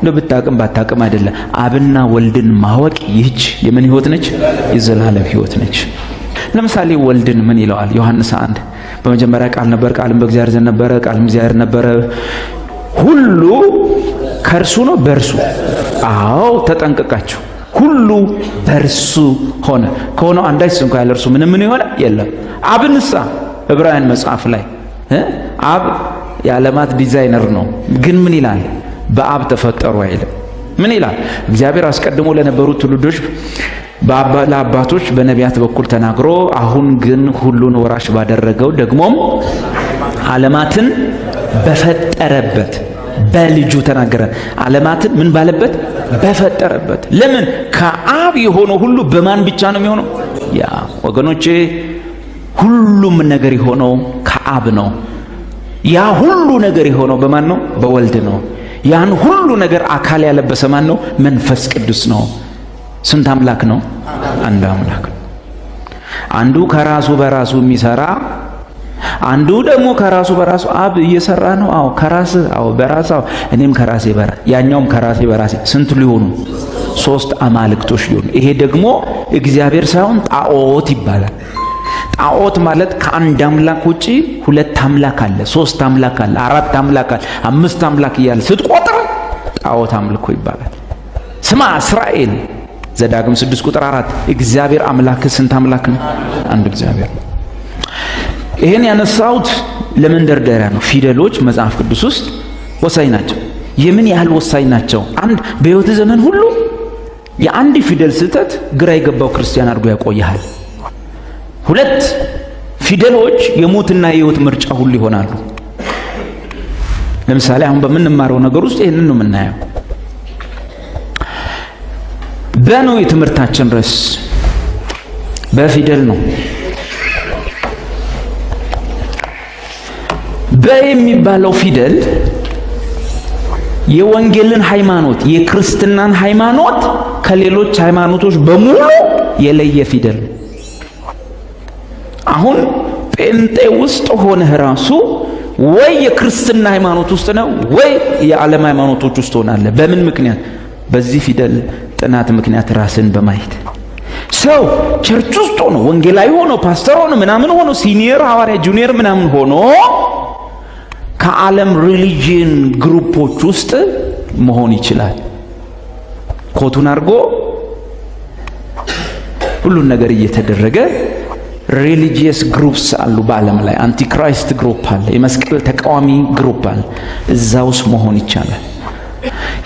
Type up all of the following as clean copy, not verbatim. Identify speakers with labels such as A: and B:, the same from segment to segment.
A: ለብታቅም ባታቅም አይደለም። አብና ወልድን ማወቅ ይህች የምን ህይወት ነች? የዘላለም ህይወት ነች። ለምሳሌ ወልድን ምን ይለዋል? ዮሐንስ 1 በመጀመሪያ ቃል ነበር፣ ቃልም በእግዚአብሔር ዘንድ ነበረ፣ ቃልም እግዚአብሔር ነበረ፣ ሁሉ ከእርሱ ነው በእርሱ። አዎ ተጠንቀቃችሁ፣ ሁሉ በእርሱ ሆነ፣ ከሆነው አንዳች እንኳ ያለ እርሱ ምንም ምን ይሆነ የለም። አብንሳ ዕብራውያን መጽሐፍ ላይ አብ የዓለማት ዲዛይነር ነው፣ ግን ምን ይላል? በአብ ተፈጠሩ አይልም። ምን ይላል? እግዚአብሔር አስቀድሞ ለነበሩት ትውልዶች ለአባቶች በነቢያት በኩል ተናግሮ አሁን ግን ሁሉን ወራሽ ባደረገው ደግሞም ዓለማትን በፈጠረበት በልጁ ተናገረ። ዓለማትን ምን ባለበት? በፈጠረበት። ለምን? ከአብ የሆነው ሁሉ በማን ብቻ ነው የሚሆነው? ያ ወገኖቼ፣ ሁሉም ነገር የሆነው ከአብ ነው። ያ ሁሉ ነገር የሆነው በማን ነው? በወልድ ነው። ያን ሁሉ ነገር አካል ያለበሰ ማን ነው? መንፈስ ቅዱስ ነው። ስንት አምላክ ነው? አንድ አምላክ ነው። አንዱ ከራሱ በራሱ የሚሰራ፣ አንዱ ደግሞ ከራሱ በራሱ አብ እየሰራ ነው። አዎ ከራስ፣ አዎ በራስ፣ አዎ እኔም ከራሴ በራስ፣ ያኛውም ከራሴ በራሴ። ስንት ሊሆኑ? 3 አማልክቶች ሊሆኑ። ይሄ ደግሞ እግዚአብሔር ሳይሆን ጣዖት ይባላል። ጣዖት ማለት ከአንድ አምላክ ውጪ 2 አምላክ አለ፣ 3 አምላክ አለ፣ 4 አምላክ አለ፣ 5 አምላክ እያለ ስትቆጥር ጣዖት አምልኮ ይባላል። ስማ እስራኤል ዘዳግም 6 ቁጥር 4 እግዚአብሔር አምላክ ስንት አምላክ ነው? አንድ እግዚአብሔር ነው። ይሄን ያነሳሁት ለመንደርደሪያ ነው። ፊደሎች መጽሐፍ ቅዱስ ውስጥ ወሳኝ ናቸው። የምን ያህል ወሳኝ ናቸው? አንድ በሕይወት ዘመን ሁሉ የአንድ ፊደል ስህተት ግራ የገባው ክርስቲያን አድርጎ ያቆያል። 2 ፊደሎች የሞትና የሕይወት ምርጫ ሁሉ ይሆናሉ። ለምሳሌ አሁን በምንማረው ነገር ውስጥ ይሄንን ነው የምናየው። በነው የትምህርታችን ርዕስ በፊደል ነው። በሚባለው ፊደል የወንጌልን ሃይማኖት የክርስትናን ሃይማኖት ከሌሎች ሃይማኖቶች በሙሉ የለየ ፊደል። አሁን ጴንጤ ውስጥ ሆነህ ራሱ ወይ የክርስትና ሃይማኖት ውስጥ ነው ወይ የዓለም ሃይማኖቶች ውስጥ ሆናለህ። በምን ምክንያት? በዚህ ፊደል ጥናት ምክንያት ራስን በማየት ሰው ቸርች ውስጥ ሆኖ ወንጌላዊ ሆኖ ፓስተር ሆኖ ምናምን ሆኖ ሲኒየር ሐዋርያ ጁኒየር ምናምን ሆኖ ከዓለም ሪሊጂየን ግሩፖች ውስጥ መሆን ይችላል። ኮቱን አድርጎ ሁሉን ነገር እየተደረገ ሪሊጂየስ ግሩፕስ አሉ በዓለም ላይ። አንቲክራይስት ግሩፕ አለ፣ የመስቀል ተቃዋሚ ግሩፕ አለ። እዛ ውስጥ መሆን ይቻላል።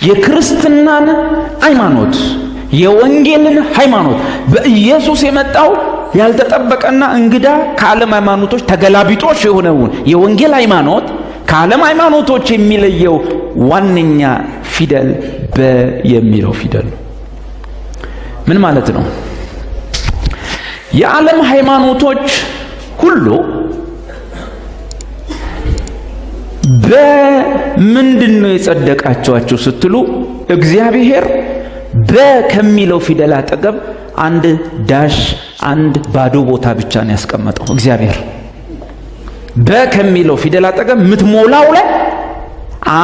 A: የክርስትናን ሃይማኖት የወንጌልን ሃይማኖት በኢየሱስ የመጣው ያልተጠበቀና እንግዳ ከዓለም ሃይማኖቶች ተገላቢጦሽ የሆነውን የወንጌል ሃይማኖት ከዓለም ሃይማኖቶች የሚለየው ዋነኛ ፊደል በሚለው ፊደል ነው። ምን ማለት ነው? የዓለም ሃይማኖቶች ሁሉ በምንድን ነው የጸደቃቸዋቸው ስትሉ እግዚአብሔር በከሚለው ፊደል አጠገብ አንድ ዳሽ አንድ ባዶ ቦታ ብቻ ነው ያስቀመጠው። እግዚአብሔር በከሚለው ፊደል አጠገብ የምትሞላው ላይ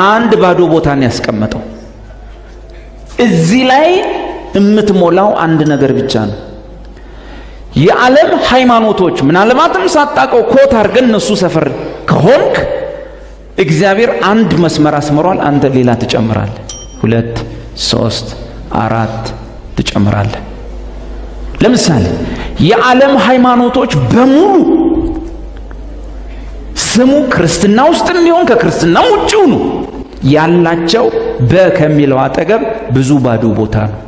A: አንድ ባዶ ቦታ ነው ያስቀመጠው። እዚህ ላይ የምትሞላው አንድ ነገር ብቻ ነው። የዓለም ሃይማኖቶች ምናልባትም ሳታውቀው ኮት አድርገን እነሱ ሰፈር ከሆንክ እግዚአብሔር አንድ መስመር አስመሯል፣ አንተ ሌላ ትጨምራለህ። 2 3 4 ትጨምራለህ። ለምሳሌ የዓለም ሃይማኖቶች በሙሉ ስሙ ክርስትና ውስጥም ቢሆን ከክርስትና ውጭ ነው ያላቸው በከሚለው አጠገብ ብዙ ባዶ ቦታ ነው።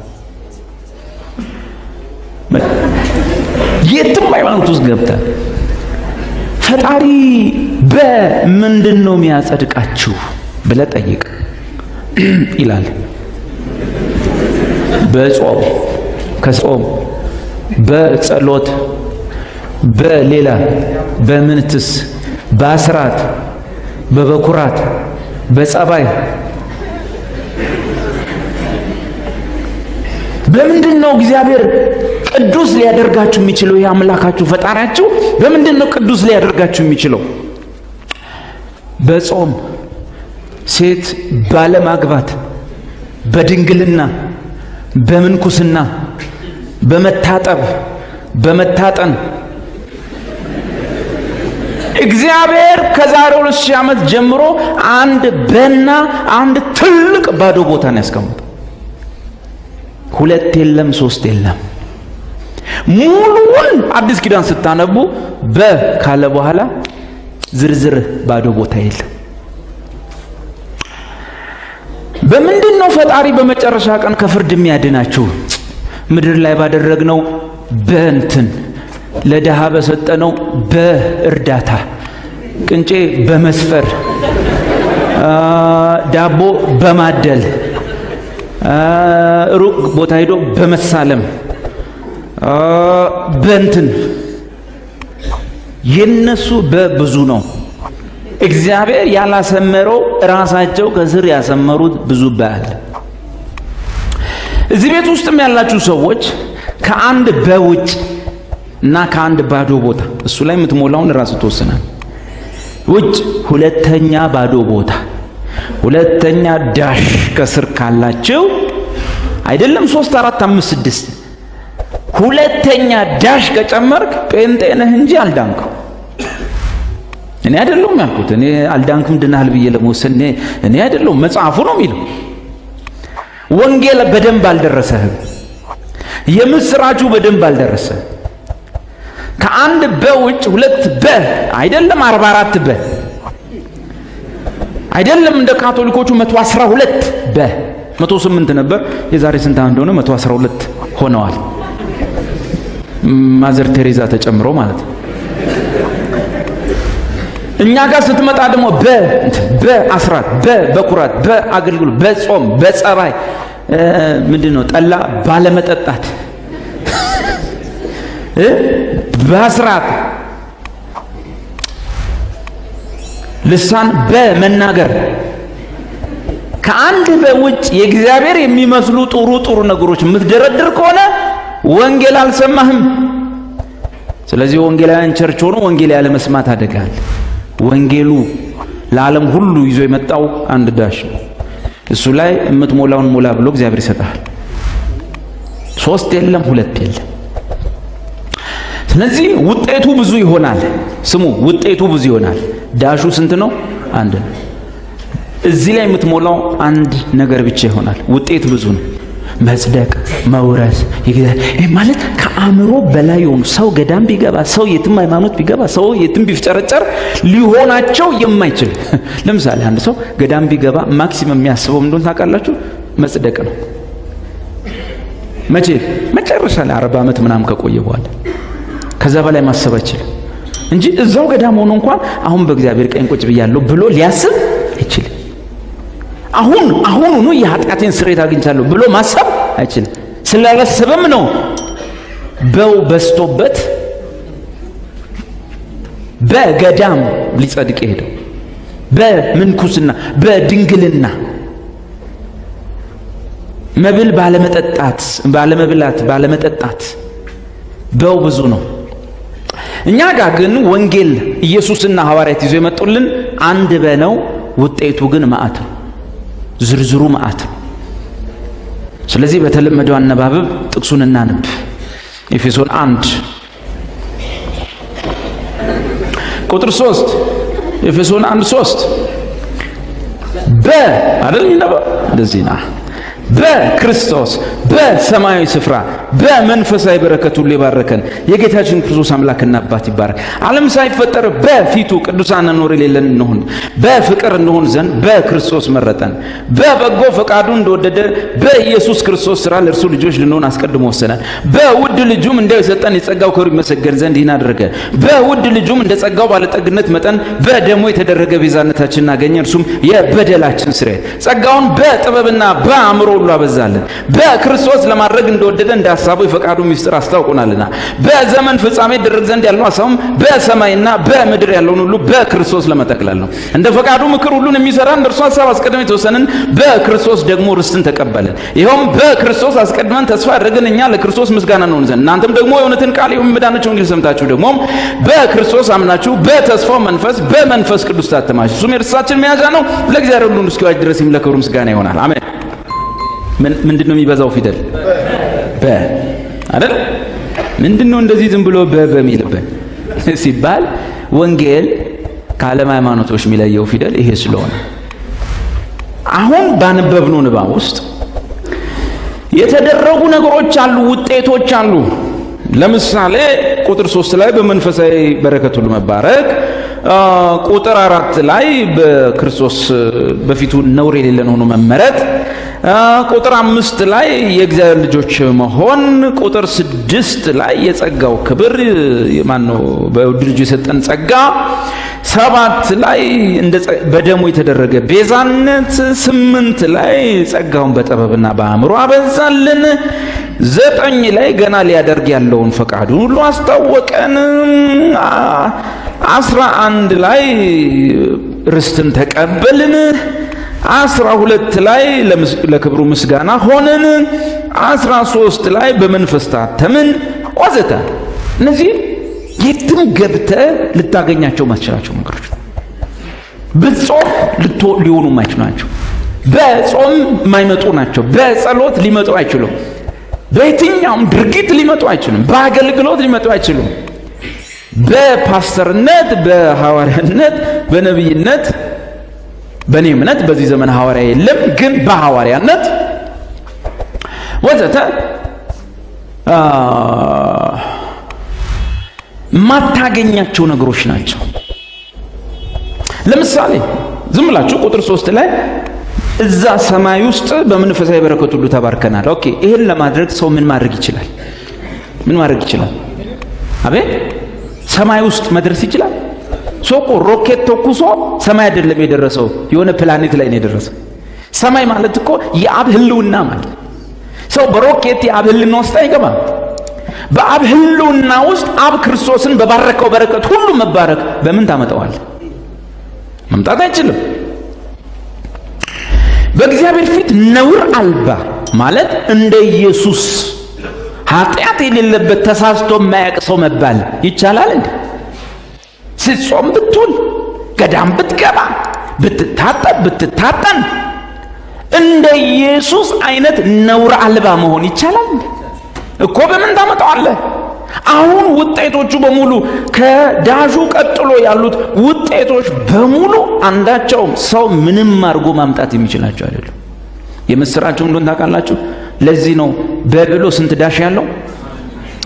A: የትም ሃይማኖት ውስጥ ገብተህ ፈጣሪ በምንድን ነው የሚያጸድቃችሁ ብለህ ጠይቅ ይላል። በጾም ከጾም በጸሎት በሌላ በምንትስ በአስራት በበኩራት በጸባይ በምንድን ነው እግዚአብሔር ቅዱስ ሊያደርጋችሁ የሚችለው? ይሄ አምላካችሁ ፈጣሪያችሁ በምንድን ነው ቅዱስ ሊያደርጋችሁ የሚችለው? በጾም ሴት ባለማግባት በድንግልና በምንኩስና በመታጠብ በመታጠን እግዚአብሔር ከዛሬ 2000 ዓመት ጀምሮ አንድ በና አንድ ትልቅ ባዶ ቦታ ነው ያስቀመጠው። 2 የለም 3 የለም። ሙሉውን አዲስ ኪዳን ስታነቡ ካለ በኋላ ዝርዝር ባዶ ቦታ የለም። በምንድነው ፈጣሪ በመጨረሻ ቀን ከፍርድ የሚያድናችሁ? ምድር ላይ ባደረግነው በእንትን ለድሃ በሰጠነው በእርዳታ ቅንጬ በመስፈር ዳቦ በማደል ሩቅ ቦታ ሄዶ በመሳለም በእንትን የነሱ በብዙ ነው። እግዚአብሔር ያላሰመረው ራሳቸው ከስር ያሰመሩት ብዙ ባል። እዚህ ቤት ውስጥም ያላችሁ ሰዎች ከአንድ በውጭ እና ከአንድ ባዶ ቦታ እሱ ላይ የምትሞላውን ራስ ተወሰናል። ውጭ ሁለተኛ ባዶ ቦታ፣ ሁለተኛ ዳሽ ከስር ካላችሁ አይደለም 3 4 5 6 ሁለተኛ ዳሽ ከጨመርክ ጴንጤ ነህ እንጂ አልዳንክም። እኔ አይደለሁም ያልኩት። እኔ አልዳንክም ድናል ብዬ ለመወሰን እኔ አይደለሁም፣ መጽሐፉ ነው የሚለው። ወንጌል በደንብ አልደረሰህም። የምስራቹ በደንብ አልደረሰ። ከአንድ በውጭ 2 አይደለም 44 አይደለም እንደ ካቶሊኮቹ 112 108 ነበር። የዛሬ ስንት እንደሆነ 112 ሆነዋል። ማዘር ቴሬዛ ተጨምሮ ማለት ነው። እኛ ጋር ስትመጣ ደግሞ በአስራት በኩራት በአገልግሎት በጾም በጸባይ ምንድነው ጠላ ባለመጠጣት በአስራት ልሳን በመናገር ከአንድ በውጭ የእግዚአብሔር የሚመስሉ ጥሩ ነገሮች የምትደረድር ከሆነ ወንጌል አልሰማህም። ስለዚህ ወንጌላውያን ቸርች ሆኖ ወንጌል ያለ መስማት አደጋል። ወንጌሉ ለዓለም ሁሉ ይዞ የመጣው አንድ ዳሽ ነው። እሱ ላይ የምትሞላውን ሞላ ብሎ እግዚአብሔር ይሰጣል። 3 የለም 2 የለም። ስለዚህ ውጤቱ ብዙ ይሆናል። ስሙ፣ ውጤቱ ብዙ ይሆናል። ዳሹ ስንት ነው? 1 ነው። እዚህ ላይ የምትሞላው አንድ ነገር ብቻ ይሆናል። ውጤት ብዙ ነው። መጽደቅ፣ መውረስ ማለት ከአእምሮ በላይ የሆኑ ሰው ገዳም ቢገባ፣ ሰው የትም ሃይማኖት ቢገባ፣ ሰው የትም ቢፍጨረጨር ሊሆናቸው የማይችል ለምሳሌ አንድ ሰው ገዳም ቢገባ ማክሲመም የሚያስበው እንደሆነ ታውቃላችሁ? መጽደቅ ነው። መቼ? መጨረሻ ላይ 40 ዓመት ምናምን ከቆየ በኋላ ከዛ በላይ ማሰብ አይችልም እንጂ እዛው ገዳም ሆኖ እንኳን አሁን በእግዚአብሔር ቀኝ ቁጭ ብያለሁ ብሎ ሊያስብ አይችልም። አሁን የኃጢአቴን ስርየት አግኝቻለሁ ብሎ ማሰብ አይችልም። ስላላሰበም ነው በስቶበት በገዳም ሊጸድቅ ሄደው በምንኩስና በድንግልና መብል ባለመጠጣት ብዙ ነው። እኛ ጋር ግን ወንጌል ኢየሱስና ሐዋርያት ይዞ የመጡልን አንድ በነው። ውጤቱ ግን መዓት ነው። ዝርዝሩ መዓት ነው። ስለዚህ በተለመደው አነባበብ ጥቅሱን እናንብ። ኤፌሶን 1 ቁጥር 3 ኤፌሶን 1:3 አይደል የሚነበው እንደዚህ ነው። በክርስቶስ በሰማያዊ ስፍራ በመንፈሳዊ በረከት ሁሉ የባረከን የጌታችን ክርስቶስ አምላክና አባት ይባረክ። ዓለም ሳይፈጠር በፊቱ ቅዱሳን ኖር የሌለን እንሆን በፍቅር እንሆን ዘንድ በክርስቶስ መረጠን። በበጎ ፈቃዱ እንደወደደ በኢየሱስ ክርስቶስ ሥራ ለእርሱ ልጆች ልንሆን አስቀድሞ ወሰነን። በውድ ልጁም እንደሰጠን የጸጋው ክብር ይመሰገን ዘንድ ይህን አደረገ። በውድ ልጁም እንደ ጸጋው ባለጠግነት መጠን በደሙ የተደረገ ቤዛነታችንን አገኘን። እርሱም የበደላችን ስርየት። ጸጋውን በጥበብና በአእምሮ ሁሉ አበዛልን። በክርስቶስ ለማድረግ እንደወደደ እንደ ሐሳቡ የፈቃዱ ምስጢር አስታውቆናልና። በዘመን ፍጻሜ ይደረግ ዘንድ ያለው ሐሳቡም በሰማይና በምድር ያለውን ሁሉ በክርስቶስ ለመጠቅለል ነው። እንደ ፈቃዱ ምክር ሁሉን የሚሰራ እንደ እርሱ ሐሳብ አስቀድመን የተወሰንን በክርስቶስ ደግሞ ርስትን ተቀበልን። ይኸውም በክርስቶስ አስቀድመን ተስፋ ያደረግን እኛ ለክርስቶስ ምስጋና እንሆን ዘንድ እናንተም ደግሞ የእውነትን ቃል የመዳናቸውን ወንጌል ሰምታችሁ ደግሞ በክርስቶስ አምናችሁ በተስፋው መንፈስ በመንፈስ ቅዱስ ታተማችሁ። እሱም የርስታችን መያዣ ነው። ለእግዚአብሔር ሁሉ እስኪዋጅ ድረስ ለክብሩ ምስጋና ይሆናል። አሜን። ምንድነው የሚበዛው ፊደል? በ አይደል? ምንድነው እንደዚህ ዝም ብሎ በሚልበት ሲባል ወንጌል ከዓለም ሃይማኖቶች የሚለየው ፊደል ይሄ ስለሆነ አሁን ባነበብነው ንባብ ውስጥ የተደረጉ ነገሮች አሉ፣ ውጤቶች አሉ። ለምሳሌ ቁጥር 3 ላይ በመንፈሳዊ በረከት ሁሉ መባረክ፣ ቁጥር 4 ላይ በክርስቶስ በፊቱ ነውር የሌለን ሆኖ መመረጥ፣ ቁጥር 5 ላይ የእግዚአብሔር ልጆች መሆን፣ ቁጥር 6 ላይ የጸጋው ክብር ማነው በውድ ልጁ የሰጠን ጸጋ፣ 7 ላይ በደሙ የተደረገ ቤዛነት፣ 8 ላይ ጸጋውን በጥበብና በአእምሮ አበዛልን፣ 9 ላይ ገና ሊያደርግ ያለውን ፈቃዱን ሁሉ አስታወቀን፣ 11 ላይ ርስትን ተቀበልን፣ 12 ላይ ለክብሩ ምስጋና ሆነን፣ 13 ላይ በመንፈስ ታተምን ወዘተ። እነዚህ የትም ገብተህ ልታገኛቸው ማትችላቸው ነገሮች በጾም ሊሆኑ የማይችሉ ናቸው። በጾም የማይመጡ ናቸው። በጸሎት ሊመጡ አይችሉም። በየትኛውም ድርጊት ሊመጡ አይችሉም። በአገልግሎት ሊመጡ አይችሉም። በፓስተርነት፣ በሐዋርያነት፣ በነቢይነት፣ በእኔ እምነት በዚህ ዘመን ሐዋርያ የለም፣ ግን በሐዋርያነት ወዘተ ማታገኛቸው ነገሮች ናቸው። ለምሳሌ ዝም ብላችሁ ቁጥር 3 ላይ እዛ ሰማይ ውስጥ በመንፈሳዊ በረከት ሁሉ ተባርከናል። ኦኬ፣ ይሄን ለማድረግ ሰው ምን ማድረግ ይችላል? ምን ማድረግ ይችላል? አቤት፣ ሰማይ ውስጥ መድረስ ይችላል። ሶቆ ሮኬት ተኩሶ ሰማይ አይደለም የደረሰው፣ የሆነ ፕላኔት ላይ ነው የደረሰው። ሰማይ ማለት እኮ የአብ ህልውና ማለት። ሰው በሮኬት የአብ ህልውና ውስጥ አይገባም። በአብ ህልውና ውስጥ አብ ክርስቶስን በባረከው በረከት ሁሉ መባረክ በምን ታመጣዋል? መምጣት አይችልም። በእግዚአብሔር ፊት ነውር አልባ ማለት እንደ ኢየሱስ ኃጢአት የሌለበት ተሳስቶ የማያውቅ ሰው መባል ይቻላል እንዴ? ስትጾም ብትውል፣ ገዳም ብትገባ፣ ብትታጠን እንደ ኢየሱስ አይነት ነውር አልባ መሆን ይቻላል እኮ። በምን ታመጣዋለህ? አሁን ውጤቶቹ በሙሉ ከዳሹ ቀጥሎ ያሉት ውጤቶች በሙሉ አንዳቸውም ሰው ምንም አድርጎ ማምጣት የሚችላቸው አይደለም። የምስራቸው እንደሆነ ታውቃላችሁ። ለዚህ ነው በብሎ ስንት ዳሽ ያለው?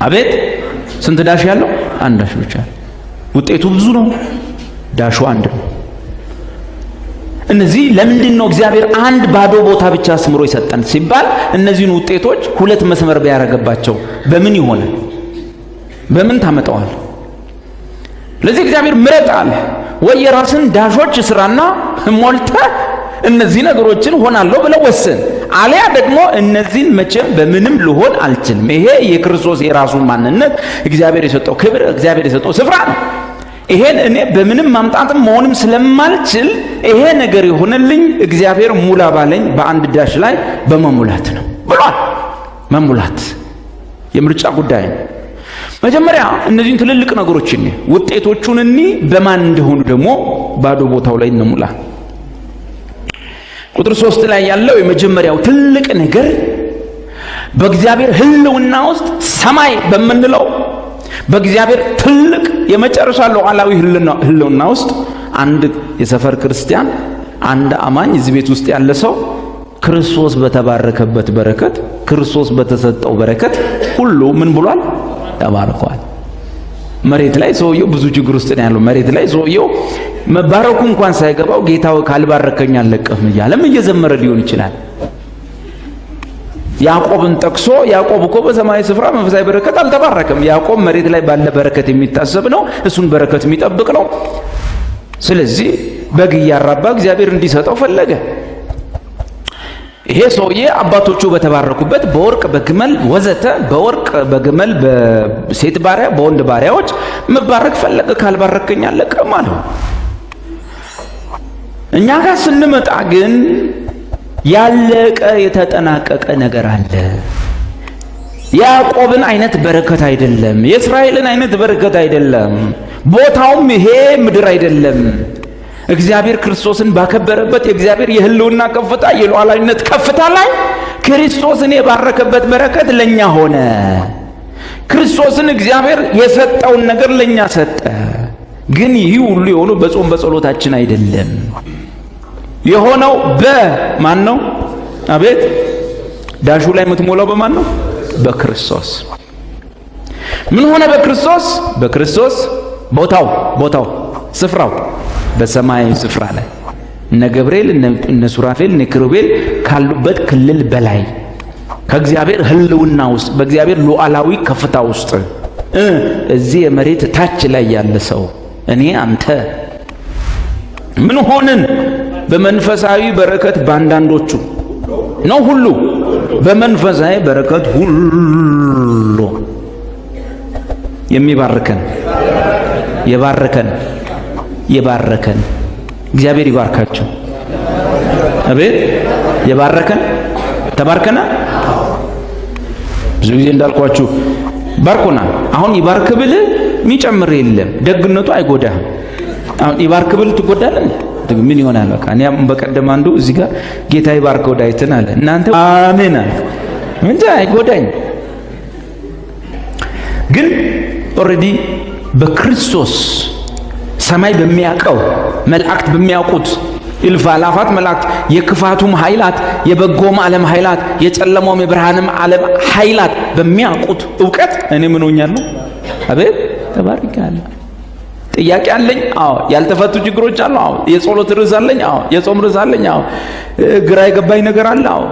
A: አቤት፣ ስንት ዳሽ ያለው? አንድ ዳሽ ብቻ። ውጤቱ ብዙ ነው፣ ዳሹ አንድ ነው። እነዚህ ለምንድን ነው እግዚአብሔር አንድ ባዶ ቦታ ብቻ አስምሮ ይሰጠን ሲባል እነዚህን ውጤቶች ሁለት መስመር ቢያረጋባቸው በምን ይሆናል? በምን ታመጣዋል? ለዚህ እግዚአብሔር ምረጥ አለ። ወይ የራስን ዳሾች ስራና ሞልተ እነዚህ ነገሮችን ሆናለሁ ብለው ወስን፣ አሊያ ደግሞ እነዚህን መቼም በምንም ልሆን አልችልም። ይሄ የክርስቶስ የራሱ ማንነት፣ እግዚአብሔር የሰጠው ክብር፣ እግዚአብሔር የሰጠው ስፍራ ነው። ይሄን እኔ በምንም ማምጣትም መሆንም ስለማልችል ይሄ ነገር ይሆንልኝ እግዚአብሔር ሙላ ባለኝ በአንድ ዳሽ ላይ በመሙላት ነው ብሏል። መሙላት የምርጫ ጉዳይ ነው። መጀመሪያ እነዚህን ትልልቅ ነገሮችን ውጤቶቹን በማን እንደሆኑ ደግሞ ባዶ ቦታው ላይ እንሙላ። ቁጥር 3 ላይ ያለው የመጀመሪያው ትልቅ ነገር በእግዚአብሔር ህልውና ውስጥ ሰማይ በመንለው በእግዚአብሔር ትልቅ የመጨረሻ ሉዓላዊ ህልውና ውስጥ አንድ የሰፈር ክርስቲያን፣ አንድ አማኝ እዚህ ቤት ውስጥ ያለ ሰው ክርስቶስ በተባረከበት በረከት፣ ክርስቶስ በተሰጠው በረከት ሁሉ ምን ብሏል? ተባርኳል። መሬት ላይ ሰውየው ብዙ ችግር ውስጥ ነው ያለው። መሬት ላይ ሰውየው መባረኩ እንኳን ሳይገባው ጌታው ካልባረከኝ አልለቀህም እያለም እየዘመረ ሊሆን ይችላል። ያዕቆብን ጠቅሶ ያዕቆብ እኮ በሰማያዊ ስፍራ መንፈሳዊ በረከት አልተባረከም። ያዕቆብ መሬት ላይ ባለ በረከት የሚታሰብ ነው። እሱን በረከት የሚጠብቅ ነው። ስለዚህ በግ እያራባ እግዚአብሔር እንዲሰጠው ፈለገ። ይሄ ሰውዬ አባቶቹ በተባረኩበት በወርቅ በግመል ወዘተ፣ በወርቅ በግመል በሴት ባሪያ በወንድ ባሪያዎች መባረክ ፈለገ። ካልባረከኝ አልለቅህም አለው። እኛ ጋር ስንመጣ ግን ያለቀ የተጠናቀቀ ነገር አለ። ያዕቆብን አይነት በረከት አይደለም። የእስራኤልን አይነት በረከት አይደለም። ቦታውም ይሄ ምድር አይደለም። እግዚአብሔር ክርስቶስን ባከበረበት የእግዚአብሔር የህልውና ከፍታ የሉዓላዊነት ከፍታ ላይ ክርስቶስን የባረከበት በረከት ለኛ ሆነ። ክርስቶስን እግዚአብሔር የሰጠውን ነገር ለኛ ሰጠ። ግን ይህ ሁሉ የሆነው በጾም በጸሎታችን አይደለም። የሆነው በማን ነው? አቤት ዳሹ ላይ የምትሞላው በማን ነው? በክርስቶስ። ምን ሆነ? በክርስቶስ። በክርስቶስ ቦታው ስፍራው በሰማያዊ ስፍራ ላይ እነ ገብርኤል እነ ሱራፌል እነ ኪሩቤል ካሉበት ክልል በላይ ከእግዚአብሔር ሕልውና ውስጥ በእግዚአብሔር ሉዓላዊ ከፍታ ውስጥ እዚህ የመሬት ታች ላይ ያለ ሰው እኔ አንተ ምን ሆንን? በመንፈሳዊ በረከት ባንዳንዶቹ ነው ሁሉ በመንፈሳዊ በረከት ሁሉ የሚባርከን የባረከን እግዚአብሔር ይባርካቸው። አቤት የባረከን ተባርከና። ብዙ ጊዜ እንዳልኳችሁ ባርኮና። አሁን ይባርክ ብል የሚጨምር የለም። ደግነቱ አይጎዳህም። አሁን ይባርክ ብል ትጎዳለህ። ምን ይሆናል? በቃ እኔ በቀደም አንዱ እዚህ ጋር ጌታ ይባርከው ዳዊትን አለ። እናንተ አሜን አለ እንጂ አይጎዳኝ። ግን ኦልሬዲ በክርስቶስ ሰማይ በሚያውቀው መላእክት በሚያውቁት እልፍ አላፋት መላእክት የክፋቱም ኃይላት የበጎም ዓለም ኃይላት የጨለማውም የብርሃንም ዓለም ኃይላት በሚያውቁት ዕውቀት እኔ ምን ሆኛለሁ? አቤት ተባርካለሁ። ጥያቄ አለኝ? አዎ። ያልተፈቱ ችግሮች አሉ? አዎ። የጸሎት ርዕስ አለኝ? አዎ። የጾም ርዕስ አለኝ? አዎ። ግራ የገባኝ ነገር አለ? አዎ።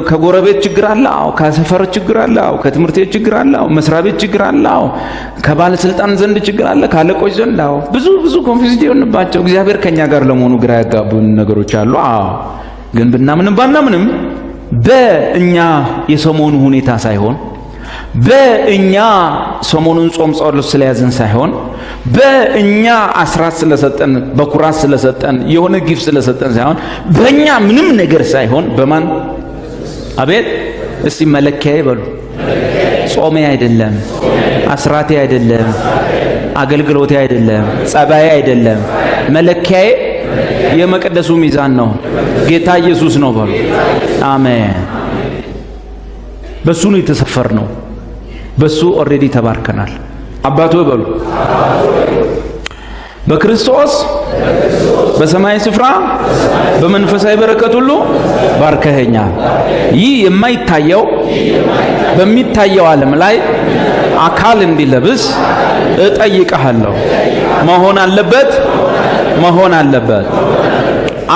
A: ከጎረቤት ችግር አለ? አዎ። ከሰፈር ችግር አለ? አዎ። ከትምህርት ቤት ችግር አለ? አዎ። መስሪያ ቤት ችግር አለ? አዎ። ከባለስልጣን ዘንድ ችግር አለ? ካለቆች ዘንድ? አዎ። ብዙ ኮንፊውዝድ የሆንባቸው እግዚአብሔር ከኛ ጋር ለመሆኑ ግራ ያጋቡን ነገሮች አሉ? አዎ። ግን ብናምንም ባናምንም በእኛ የሰሞኑ ሁኔታ ሳይሆን በእኛ ሰሞኑን ጾም ጸሎት ስለያዝን ሳይሆን በእኛ አስራት ስለሰጠን በኩራት ስለሰጠን የሆነ ጊፍ ስለሰጠን ሳይሆን በእኛ ምንም ነገር ሳይሆን በማን? አቤት እስቲ መለኪያዬ በሉ። ጾሜ አይደለም፣ አስራቴ አይደለም፣ አገልግሎቴ አይደለም፣ ጸባዬ አይደለም። መለኪያዬ የመቅደሱ ሚዛን ነው፣ ጌታ ኢየሱስ ነው በሉ። አሜን። በሱ ነው የተሰፈር ነው። በሱ ኦልሬዲ ተባርከናል። አባቶ በሉ በክርስቶስ በሰማይ ስፍራ በመንፈሳዊ በረከት ሁሉ ባርከኸኛል። ይህ የማይታየው በሚታየው ዓለም ላይ አካል እንዲለብስ እጠይቅሃለሁ። መሆን አለበት።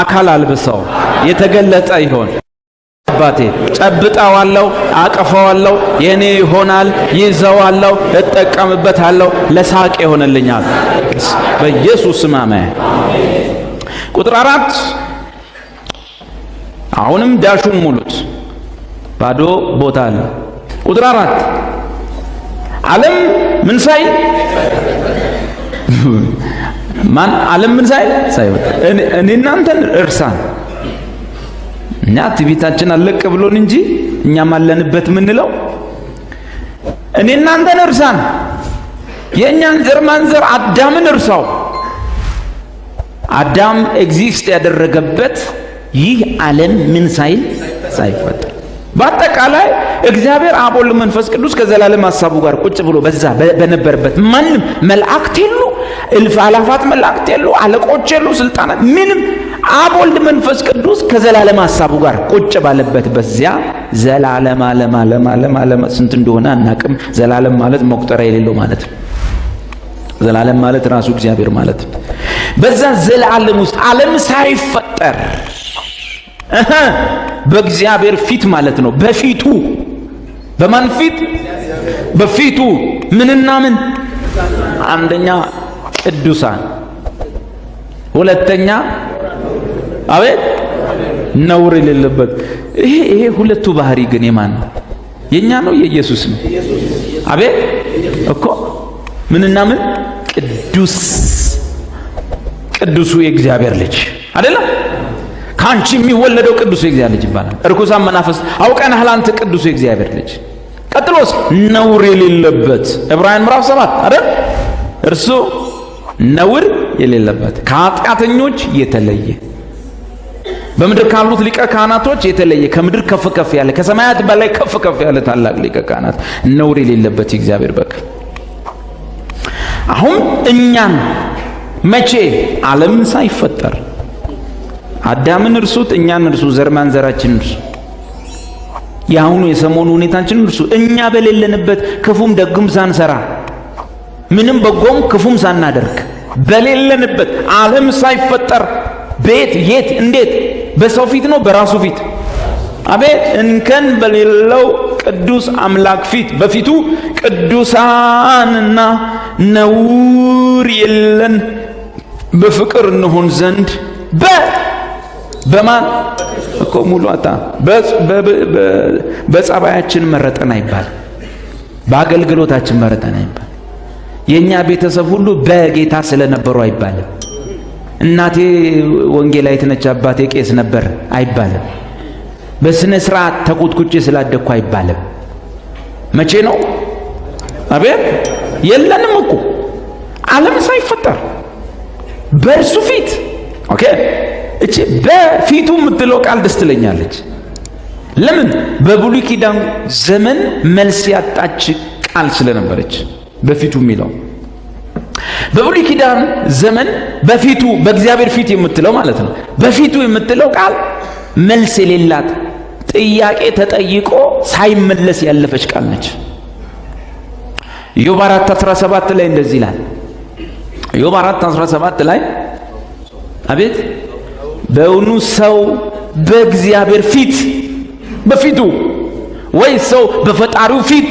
A: አካል አልብሰው የተገለጠ ይሆን። አባቴ ጨብጣዋለሁ፣ አቀፈዋለሁ፣ የኔ ይሆናል፣ ይዘዋለሁ፣ እጠቀምበታለሁ፣ ለሳቅ ይሆንልኛል በኢየሱስ ስም አሜን። ቁጥር 4 አሁንም ዳሹን ሙሉት፣ ባዶ ቦታ አለ። ቁጥር 4 ዓለም ምን ሳይል ማን ዓለም ምን ሳይወድ እኔ እናንተን እርሳን። እኛ ትዕቢታችን አለቅ ብሎን እንጂ እኛም አለንበት ምንለው እኔ እናንተን እርሳን። የእኛን ዘር ማንዘር አዳምን እርሳው። አዳም ኤግዚስት ያደረገበት ይህ ዓለም ምን ሳይፈጠር በአጠቃላይ እግዚአብሔር አብ ወልድ መንፈስ ቅዱስ ከዘላለም ሐሳቡ ጋር ቁጭ ብሎ በዛ በነበረበት ማንም መላእክት የሉ፣ እልፍ አላፋት መላእክት የሉ፣ አለቆች የሉ፣ ስልጣናት ምንም አብ ወልድ መንፈስ ቅዱስ ከዘላለም ሐሳቡ ጋር ቁጭ ባለበት በዚያ ዘላለም ዓለም ስንት እንደሆነ አናቅም። ዘላለም ማለት መቁጠሪያ የሌለው ማለት ነው። ዘላለም ማለት ራሱ እግዚአብሔር ማለት ነው። በዛ ዘላለም ውስጥ ዓለም ሳይፈጠር በእግዚአብሔር ፊት ማለት ነው። በፊቱ በማን ፊት? በፊቱ ምንና ምን? አንደኛ ቅዱሳን፣ ሁለተኛ አቤት ነውር የሌለበት። ይሄ ሁለቱ ባህሪ ግን የማን ነው? የኛ ነው የኢየሱስ ነው? አቤት እኮ ምንና ምን? ቅዱሱ የእግዚአብሔር ልጅ አይደለም? ካንቺ የሚወለደው ቅዱሱ የእግዚአብሔር ልጅ ይባላል። እርኩሳን መናፍስት አውቀናል አንተ ቅዱሱ የእግዚአብሔር ልጅ። ቀጥሎስ ነውር የሌለበት ዕብራውያን ምዕራፍ 7 አይደል? እርሱ ነውር የሌለበት ከኃጢአተኞች የተለየ በምድር ካሉት ሊቀ ካህናቶች የተለየ ከምድር ከፍ ከፍ ያለ ከሰማያት በላይ ከፍ ከፍ ያለ ታላቅ ሊቀ ካህናት ነውር የሌለበት የእግዚአብሔር በግ። አሁን እኛን መቼ? ዓለምን ሳይፈጠር አዳምን እርሱት፣ እኛን እርሱ፣ ዘር ማንዘራችን እርሱ፣ የአሁኑ የሰሞኑ ሁኔታችን እርሱ። እኛ በሌለንበት ክፉም ደግም ሳንሰራ ምንም በጎም ክፉም ሳናደርግ በሌለንበት ዓለም ሳይፈጠር ቤት የት እንዴት? በሰው ፊት ነው በራሱ ፊት? አቤት እንከን በሌለው ቅዱስ አምላክ ፊት በፊቱ ቅዱሳንና ነውር የለን በፍቅር እንሆን ዘንድ በማን እኮ ሙሉአታ በጸባያችን መረጠን አይባል፣ በአገልግሎታችን መረጠን አይባል። የኛ ቤተሰብ ሁሉ በጌታ ስለነበሩ አይባልም። እናቴ ወንጌላዊት ነች፣ አባቴ ቄስ ነበር አይባልም። በስነ ስርዓት ተቁጥቁጬ ስላደግኩ አይባልም። መቼ ነው? አቤት የለንም እኮ ዓለም ሳይፈጠር በእርሱ ፊት። ኦኬ እቺ በፊቱ የምትለው ቃል ደስ ትለኛለች። ለምን? በብሉይ ኪዳን ዘመን መልስ ያጣች ቃል ስለነበረች በፊቱ የሚለው በብሉይ ኪዳን ዘመን በፊቱ በእግዚአብሔር ፊት የምትለው ማለት ነው። በፊቱ የምትለው ቃል መልስ የሌላት ጥያቄ ተጠይቆ ሳይመለስ ያለፈች ቃል ነች። ኢዮብ 4:17 ላይ እንደዚህ ይላል። ኢዮብ 4:17 ላይ አቤት በእውኑ ሰው በእግዚአብሔር ፊት በፊቱ ወይ ሰው በፈጣሪው ፊት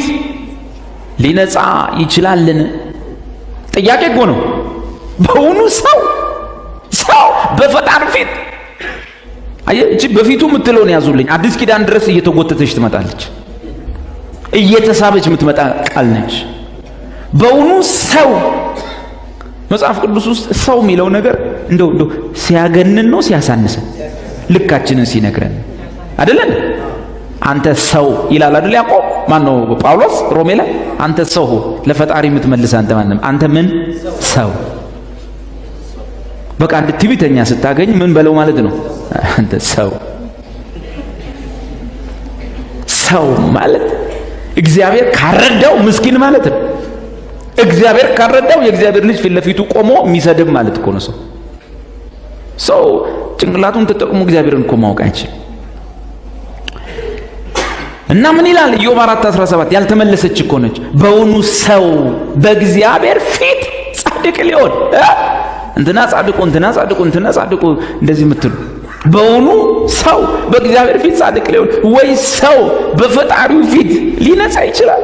A: ሊነጻ ይችላልን? ጥያቄ እኮ ነው። በእውኑ ሰው በፈጣሪው ፊት እቺ በፊቱ የምትለውን ያዙልኝ። አዲስ ኪዳን ድረስ እየተጎተተች ትመጣለች፣ እየተሳበች የምትመጣ ቃል ነች። በእውኑ ሰው መጽሐፍ ቅዱስ ውስጥ ሰው የሚለው ነገር እንደው ሲያገንን ነው ሲያሳንሰን፣ ልካችንን ሲነግረን አይደለም። አንተ ሰው ይላል አይደል ያዕቆብ፣ ማን ነው ጳውሎስ ሮሜ ላይ አንተ ሰው ለፈጣሪ የምትመልስ አንተ ማንም አንተ ምን ሰው። በቃ አንድ ትዕቢተኛ ስታገኝ ምን በለው ማለት ነው? አንተ ሰው። ሰው ማለት እግዚአብሔር ካረዳው ምስኪን ማለት ነው። እግዚአብሔር ካረዳው የእግዚአብሔር ልጅ ፊት ለፊቱ ቆሞ የሚሰድብ ማለት እኮ ነው። ሰው ጭንቅላቱን ተጠቅሞ እግዚአብሔርን እኮ ማወቅ አይችልም። እና ምን ይላል ኢዮብ 4:17 ያልተመለሰች እኮ ነች። በእውኑ ሰው በእግዚአብሔር ፊት ጻድቅ ሊሆን እንትና ጻድቁ እንደዚህ የምትሉ በእውኑ ሰው በእግዚአብሔር ፊት ጻድቅ ሊሆን ወይ ሰው በፈጣሪው ፊት ሊነጻ ይችላል?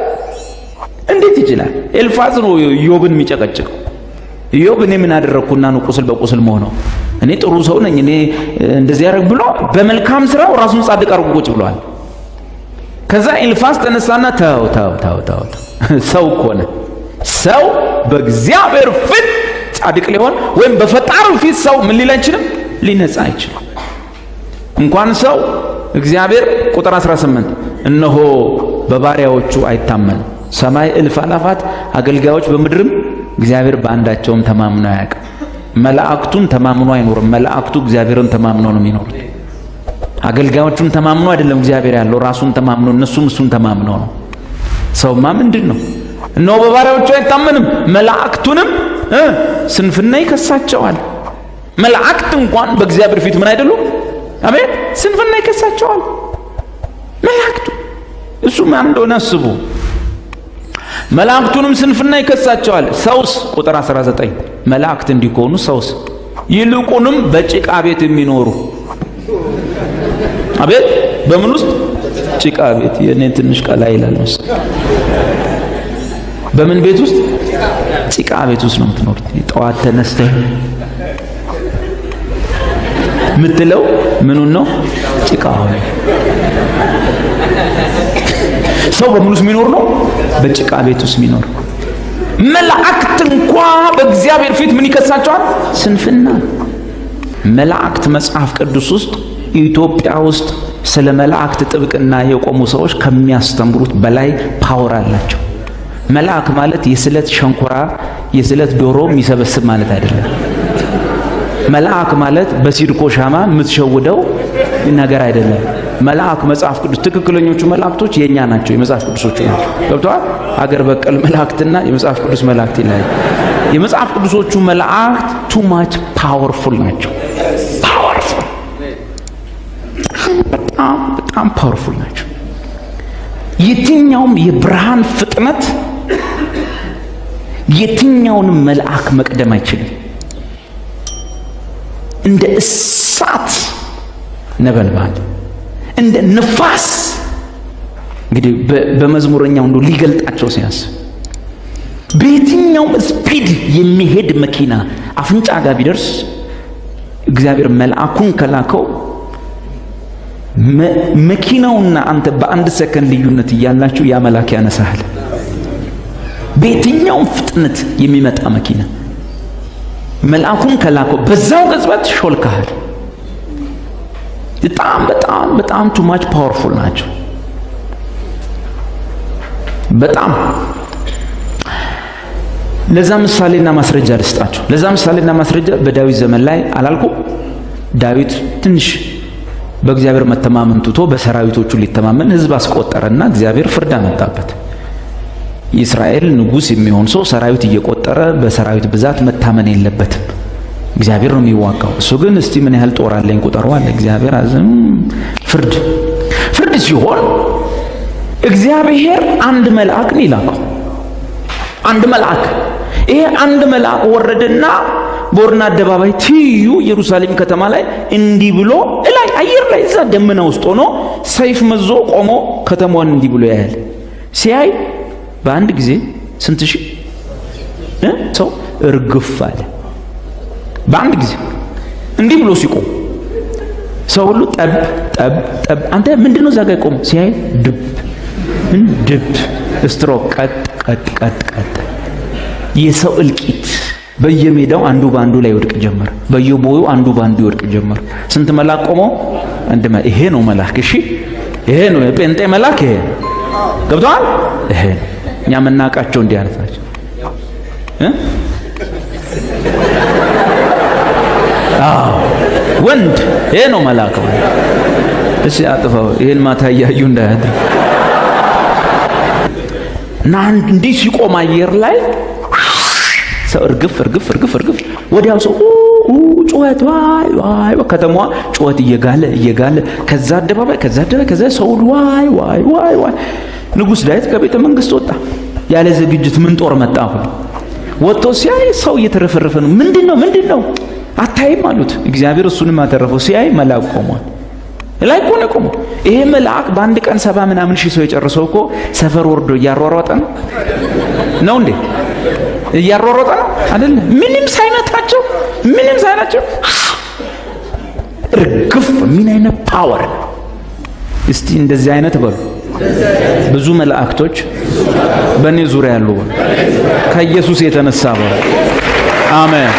A: እንዴት ይችላል? ኤልፋዝ ነው ኢዮብን የሚጨቀጭቀው። ኢዮብ እኔ ምን አደረግኩና ነው ቁስል በቁስል መሆነው? እኔ ጥሩ ሰው ነኝ፣ እኔ እንደዚህ ያደርግ ብሎ በመልካም ስራው ራሱን ጻድቅ አድርጎ ቁጭ ብሏል። ከዛ ኤልፋዝ ተነሳና ተው ሰው ኮነ ሰው በእግዚአብሔር ፊት ጻድቅ ሊሆን ወይም በፈጣሪው ፊት ሰው ምን ሊል አይችልም? ሊነጻ አይችልም። እንኳን ሰው እግዚአብሔር ቁጥር 18 እነሆ በባሪያዎቹ አይታመኑ ሰማይ እልፍ አላፋት አገልጋዮች በምድርም እግዚአብሔር በአንዳቸውም ተማምኖ አያውቅም። መላእክቱን ተማምኖ አይኖርም። መላእክቱ እግዚአብሔርን ተማምኖ ነው የሚኖሩት። አገልጋዮቹን ተማምኖ አይደለም እግዚአብሔር ያለው፣ ራሱን ተማምኖ እነሱም እሱን ተማምኖ ነው። ሰውማ ምንድን ነው? እነሆ በባሪያዎቹ አይታመንም መላእክቱንም ስንፍና ይከሳቸዋል። መላእክት እንኳን በእግዚአብሔር ፊት ምን አይደሉም? አሜን፣ ስንፍና ይከሳቸዋል መላእክቱ። እሱ ማን እንደሆነ አስቡ። መላእክቱንም ስንፍና ይከሳቸዋል። ሰውስ ቁጥር 19 መላእክት እንዲሆኑ ሰውስ ይልቁንም በጭቃ ቤት የሚኖሩ አቤት በምን ውስጥ? ጭቃ ቤት። የኔ ትንሽ ቀላ ይላል መሰለኝ። በምን ቤት ውስጥ? ጭቃ ቤት ውስጥ ነው የምትኖሩት። ጠዋት ተነስተህ ምትለው ምኑን ነው? ጭቃው። ሰው በምን ውስጥ የሚኖር ነው? በጭቃ ቤት ውስጥ የሚኖር። መላእክት እንኳ በእግዚአብሔር ፊት ምን ይከሳቸዋል? ስንፍና። መላእክት መጽሐፍ ቅዱስ ውስጥ ኢትዮጵያ ውስጥ ስለ መላእክት ጥብቅና የቆሙ ሰዎች ከሚያስተምሩት በላይ ፓወር አላቸው። መልአክ ማለት የስለት ሸንኮራ የስለት ዶሮ የሚሰበስብ ማለት አይደለም። መልአክ ማለት በሲድኮ ሻማ የምትሸውደው ነገር አይደለም። መልአክ መጽሐፍ ቅዱስ ትክክለኞቹ መላእክቶች የኛ ናቸው፣ የመጽሐፍ ቅዱሶቹ ናቸው። ገብቶሃል? አገር በቀል መላእክትና የመጽሐፍ ቅዱስ መላእክት ይለያል። የመጽሐፍ ቅዱሶቹ መላእክት ቱ ማች ፓወርፉል ናቸው። ፓወርፉል፣ በጣም ፓወርፉል ናቸው። የትኛውም የብርሃን ፍጥነት የትኛውንም መልአክ መቅደም አይችልም። እንደ እሳት ነበልባል፣ እንደ ንፋስ። እንግዲህ በመዝሙረኛው እንደው ሊገልጣቸው ሲያስብ በየትኛውም ስፒድ የሚሄድ መኪና አፍንጫ ጋር ቢደርስ እግዚአብሔር መልአኩን ከላከው መኪናውና አንተ በአንድ ሰከንድ ልዩነት እያላችሁ ያ መልአክ ያነሳሃል። በየትኛውም ፍጥነት የሚመጣ መኪና መልአኩን ከላከው በዛው ቅጽበት ሾልካሃል። በጣም በጣም በጣም ቱ ማች ፓወርፉል ናቸው። በጣም ለዛ ምሳሌና ማስረጃ ልስጣችሁ። ለዛ ምሳሌና ማስረጃ በዳዊት ዘመን ላይ አላልኩም? ዳዊት ትንሽ በእግዚአብሔር መተማመን ትቶ በሰራዊቶቹ ሊተማመን ሕዝብ አስቆጠረና እግዚአብሔር ፍርድ አመጣበት። የእስራኤል ንጉሥ የሚሆን ሰው ሰራዊት እየቆጠረ በሰራዊት ብዛት መታመን የለበትም። እግዚአብሔር ነው የሚዋጋው። እሱ ግን እስቲ ምን ያህል ጦር አለኝ ቁጠሩ አለ። እግዚአብሔር አዘም ፍርድ ሲሆን እግዚአብሔር አንድ መልአክን ይላከው። አንድ መልአክ። ይሄ አንድ መልአክ ወረደና በኦርና አደባባይ ትይዩ ኢየሩሳሌም ከተማ ላይ እንዲህ ብሎ እላይ አየር ላይ እዛ ደመና ውስጥ ሆኖ ሰይፍ መዞ ቆሞ ከተማዋን እንዲህ ብሎ ያያል። ሲያይ በአንድ ጊዜ ስንት ሺህ ሰው እርግፍ አለ። በአንድ ጊዜ እንዲህ ብሎ ሲቆም ሰው ሁሉ ጠብ ጠብ ጠብ። አንተ ምንድነው እዛ ጋር ቆም? ሲያይ ድብ ስትሮክ ቀጥ ቀጥ ቀጥ ቀጥ። የሰው እልቂት በየሜዳው አንዱ ባንዱ ላይ ይወድቅ ጀመር። በየቦዩ አንዱ ባንዱ ይወድቅ ጀመር። ስንት መልአክ ቆሞ? ይሄ ነው መልአክ። እሺ ይሄ ነው የጴንጤ መልአክ። ይሄ ገብቶሃል? ይሄ እኛ የምናውቃቸው እንዲህ አይነት ናቸው። ወንድ ይሄ ነው መልአክ። እሺ አጥፋው። ይሄን ማታ እያዩ እንዳያድር እና እንዲህ ሲቆም አየር ላይ ሰው እርግፍ እርግፍ እርግፍ እርግፍ። ወዲያው ሰው ጩኸት፣ ዋይ ዋይ። ከተማዋ ጩኸት እየጋለ ከዛ አደባባይ ከዛ ሰው ዋይ ዋይ ዋይ ዋይ። ንጉሥ ዳዊት ከቤተ መንግስት ወጣ። ያለ ዝግጅት ምን ጦር መጣ? ወጥቶ ሲያይ ሰው እየተረፈረፈ ነው። ምንድነው አታይም አሉት። እግዚአብሔር እሱንም አተረፈው። ሲያይ መልአክ ቆሟል። ላይ እኮ ነው ቆሞ። ይሄ መልአክ በአንድ ቀን 70 ምናምን ሺህ ሰው የጨረሰው እኮ ሰፈር ወርዶ እያሯሯጠ ነው እንዴ? እያሯሯጠ ነው አይደል? ምንም ሳይነታቸው እርግፍ። ምን አይነት ፓወር! እስቲ እንደዚህ አይነት በሉ። ብዙ መላእክቶች በእኔ ዙሪያ ያሉ ከኢየሱስ የተነሳ በሉ። አሜን።